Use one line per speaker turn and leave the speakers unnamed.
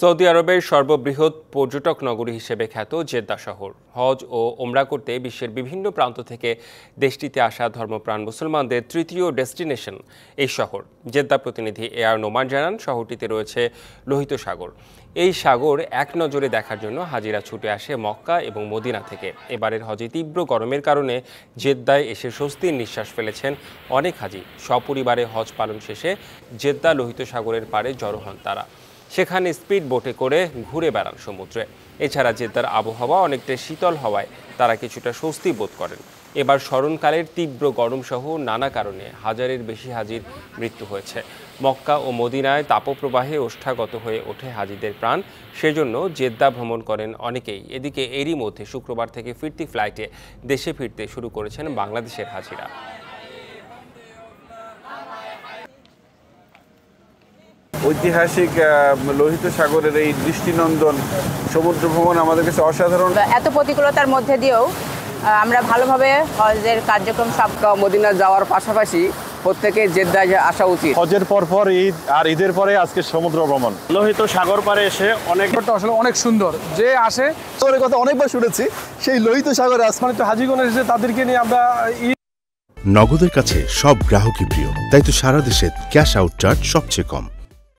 Saudi আরবের সর্ববৃহৎ পর্যটক নগরী হিসেবে খ্যাত জেদ্দা শহর হজ ও ওমরা করতে বিশ্বের বিভিন্ন প্রান্ত থেকে দেশটিতে আসা ধর্মপ্রাণ মুসলমানদের তৃতীয় ডেস্টিনেশন এই শহর। জেদ্দা প্রতিনিধি এআর নোমান জানান, শহরটিতে রয়েছে লোহিত সাগর। এই সাগর এক নজরে দেখার জন্য হাজিরা ছুটে আসে মক্কা এবং মদিনা থেকে। এবারের হজে তীব্র গরমের কারণে জেদ্দায় এসে স্বস্তির নিঃশ্বাস ফেলেছেন অনেক হাজি। সপরিবারে হজ পালন শেষে জেদ্দা লোহিত সাগরের পাড়ে জড়ো হন তারা। সেখানে স্পিড বোটে করে ঘুরে বেড়ান সমুদ্রে। এছাড়া জেদ্দার আবহাওয়া অনেকটা শীতল হওয়ায় তারা কিছুটা স্বস্তি বোধ করেন। এবার স্মরণকালের তীব্র গরম সহ নানা কারণে হাজারের বেশি হাজির মৃত্যু হয়েছে। মক্কা ও মদিনায় তাপপ্রবাহে ওষ্ঠাগত হয়ে ওঠে হাজিদের প্রাণ, সেজন্য জেদ্দা ভ্রমণ করেন অনেকেই। এদিকে এরই মধ্যে শুক্রবার থেকে ফিরতি ফ্লাইটে দেশে ফিরতে শুরু করেছেন বাংলাদেশের হাজিরা।
ঐতিহাসিক লোহিত সাগরের এই দৃষ্টিনন্দন সমুদ্র ভ্রমণ আমাদের কাছে অসাধারণ।
এত প্রতিকূলতার মধ্যে দিয়েও আমরা ভালোভাবে হজের কার্যক্রম
মদিনা যাওয়ার পাশাপাশি প্রত্যেকে জেদ্দায় আসা উচিত।
হজের পর ঈদ আর ঈদের পরে আজকে সমুদ্র ভ্রমণ।
লোহিত সাগর পারে এসে
আসলে অনেক সুন্দর। যে আসে
সাগরের কথা অনেকবার শুনেছি, সেই লোহিত সাগরে
আসমানিত হাজিগণ এসে তাদেরকে নিয়ে আমরা
নগদের কাছে সব গ্রাহকই প্রিয়, তাই তো সারা দেশে ক্যাশ আউট চার্জ সবচেয়ে কম।